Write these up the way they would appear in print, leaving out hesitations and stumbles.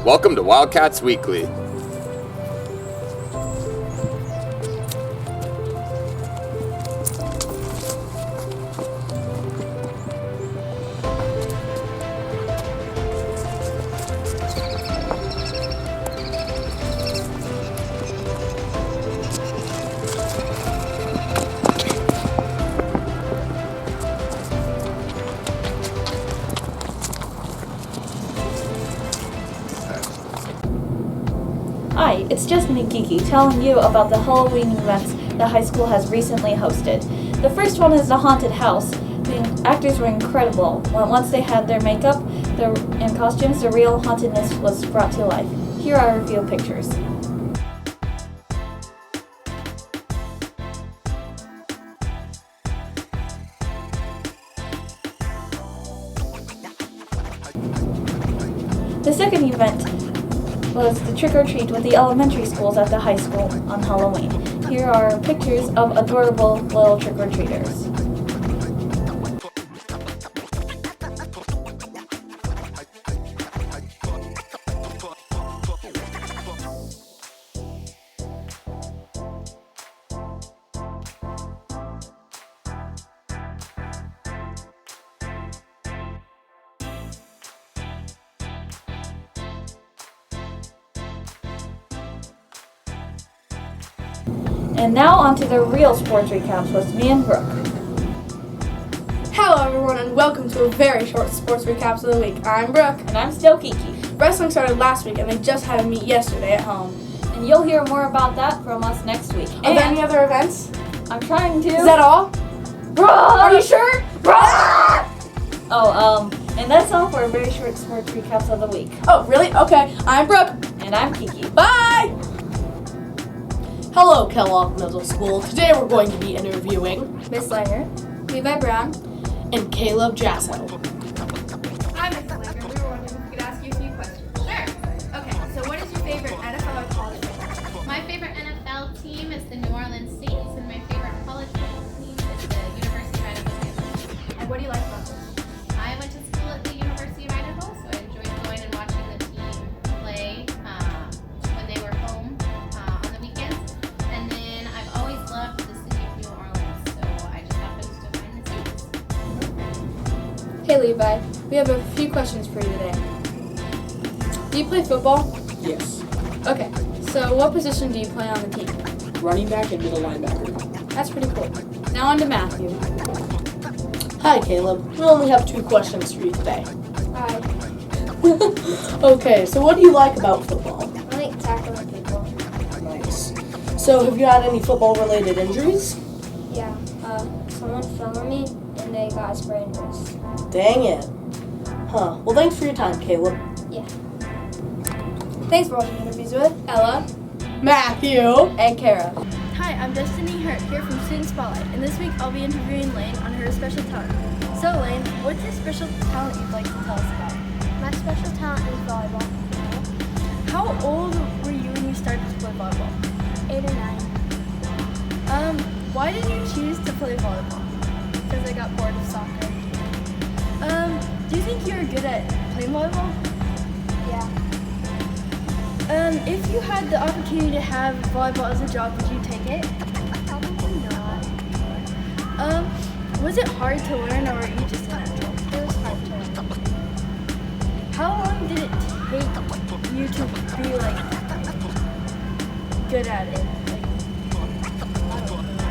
Welcome to Wildcats Weekly. Hi, it's just me, Kiki, telling you about the Halloween events the high school has recently hosted. The first one is the haunted house. The actors were incredible. Once they had their makeup and costumes, the real hauntedness was brought to life. Here are a few pictures. The second event was the trick-or-treat with the elementary schools at the high school on Halloween. Here are pictures of adorable little trick-or-treaters. And now on to the real sports recaps with me and Brooke. Hello everyone and welcome to a very short sports recaps of the week. I'm Brooke. And I'm still Kiki. Wrestling started last week and they just had a meet yesterday at home. And you'll hear more about that from us next week. Are there any other events? I'm trying to. Is that all? Are you sure? And that's all for a very short sports recaps of the week. Oh, really? Okay. I'm Brooke. And I'm Kiki. Bye! Hello, Kellogg Middle School. Today we're going to be interviewing Miss Langer, Levi Brown, and Caleb Jasso. Hi, Miss Langer. We were wondering if we could ask you a few questions. Sure. Okay, so what is your favorite NFL or college football? My favorite NFL team is the New Orleans Saints, and my favorite college football team is the University of Idaho. and what do you like about them? I went to school at the University of Idaho, so I enjoyed going and watching the team play when they were home on the weekends. And then I've always loved the city of New Orleans, so I just happened to find the Saints. Hey Levi, we have a few questions for you today. Do you play football? Yes. Okay, so what position do you play on the team? Running back and middle linebacker. That's pretty cool. Now on to Matthew. Hi, Caleb. We only have 2 questions for you today. Hi. Okay, so what do you like about football? I like tackling people. Nice. So have you had any football-related injuries? Yeah, someone fell on me and they got a sprained wrist. Dang it. Huh. Well, thanks for your time, Caleb. Yeah. Thanks for watching interviews with Ella Matthew. and Kara. Hi, I'm Destiny Hurt here from Student Spotlight, and this week I'll be interviewing Lane on her special talent. So Lane, what's your special talent you'd like to tell us about? My special talent is volleyball. How old were you when you started to play volleyball? 8 or 9. Why did you choose to play volleyball? Because I got bored of soccer. Do you think you're good at playing volleyball? Yeah. If you had the opportunity to have volleyball as a job, would you take it? Probably not. Was it hard to learn, or were you just natural? It was hard to learn. How long did it take you to be good at it? I don't know.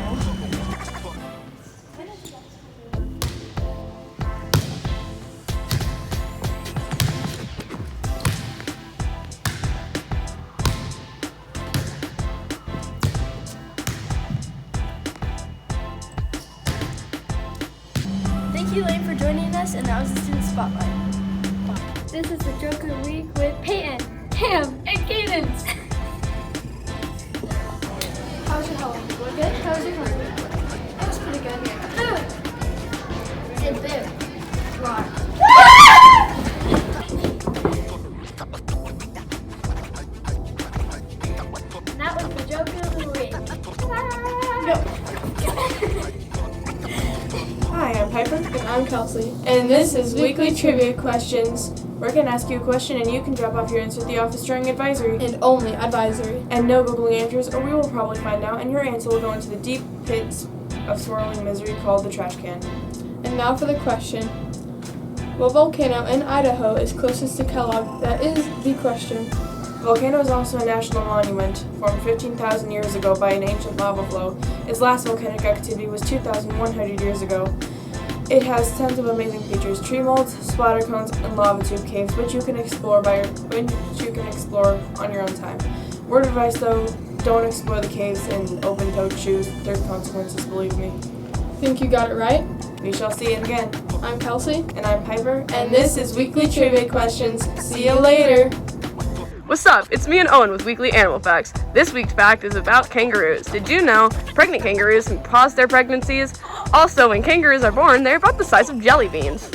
Thank you, Lane, for joining us, and that was the Student Spotlight. This is the joke of the week with Peyton, Cam, and Cadence. How was your Halloween? Good? How was your Halloween? It was pretty good. Boo! Did boo. Why? And that was the joke of the week. Hi, I'm Piper. And I'm Kelsey. And this is Weekly Trivia Questions We're going to ask you a question and you can drop off your answer at the office during advisory. And only advisory. And no Googling answers, or we will probably find out, and your answer will go into the deep pits of swirling misery called the trash can. And now for the question. What volcano in Idaho is closest to Kellogg? That is the question. The volcano is also a national monument, formed 15,000 years ago by an ancient lava flow. Its last volcanic activity was 2,100 years ago. It has tons of amazing features: tree molds, splatter cones, and lava tube caves, which you can explore on your own time. Word of advice though, don't explore the caves in open-toed shoes. There's consequences, believe me. Think you got it right? We shall see it again. I'm Kelsey. And I'm Piper. And this is Weekly Trivia Questions. See you later. What's up? It's me and Owen with Weekly Animal Facts. This week's fact is about kangaroos. Did you know pregnant kangaroos can pause their pregnancies? Also, when kangaroos are born, they're about the size of jelly beans.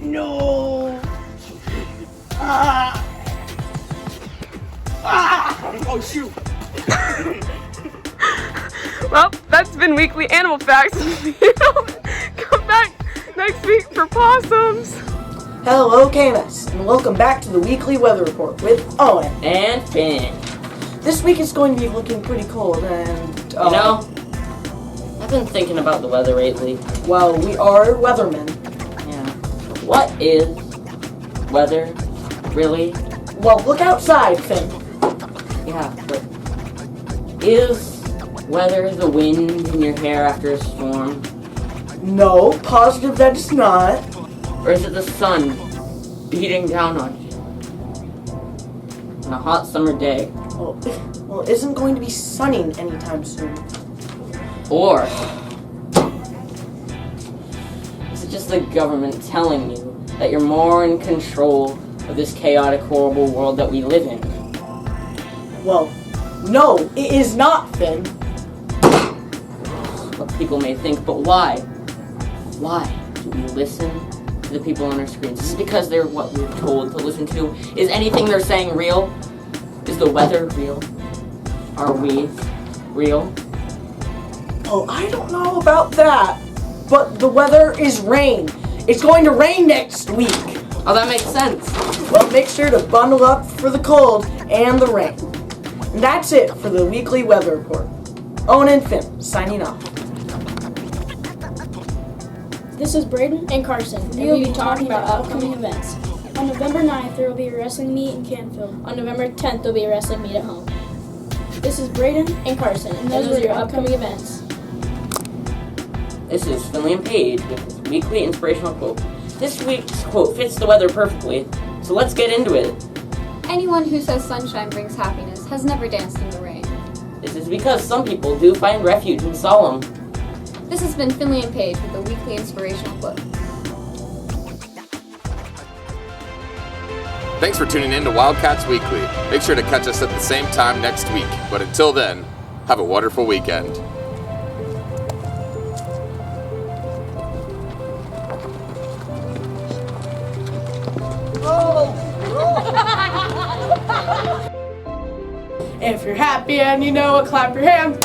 No! Oh, shoot! Well, that's been Weekly Animal Facts. Come back next week for possums. Hello, Camus, and welcome back to the Weekly Weather Report with Owen And Finn. This week is going to be looking pretty cold, and You know, I've been thinking about the weather lately. well, we are weathermen. Yeah. What is weather, really? Well, look outside, Finn. Yeah, but is weather the wind in your hair after a storm? No, positive that it's not. Or is it the sun beating down on you on a hot summer day? Well, it isn't going to be sunning anytime soon. Or is it just the government telling you that you're more in control of this chaotic, horrible world that we live in? Well, no, it is not, Finn. What people may think, but why? Why do we listen to the people on our screens? Is it because they're what we're told to listen to? Is anything they're saying real? Is the weather real? Are we real? Oh, I don't know about that, but the weather is rain. It's going to rain next week. Oh, that makes sense. Well, make sure to bundle up for the cold and the rain. And that's it for the Weekly Weather Report. Owen and Finn, signing off. This is Braden and Carson, and we'll be talking about upcoming events. On November 9th, there will be a wrestling meet in Canfield. On November 10th, there will be a wrestling meet at home. This is Braden and Carson, and those are your upcoming events. This is Finley and Paige with his weekly inspirational quote. This week's quote fits the weather perfectly, so let's get into it. Anyone who says sunshine brings happiness has never danced in the rain. This is because some people do find refuge in solemn. This has been Finley and Paige with the weekly inspirational quote. Thanks for tuning in to Wildcats Weekly. Make sure to catch us at the same time next week. But until then, have a wonderful weekend. If you're happy and you know it, clap your hands.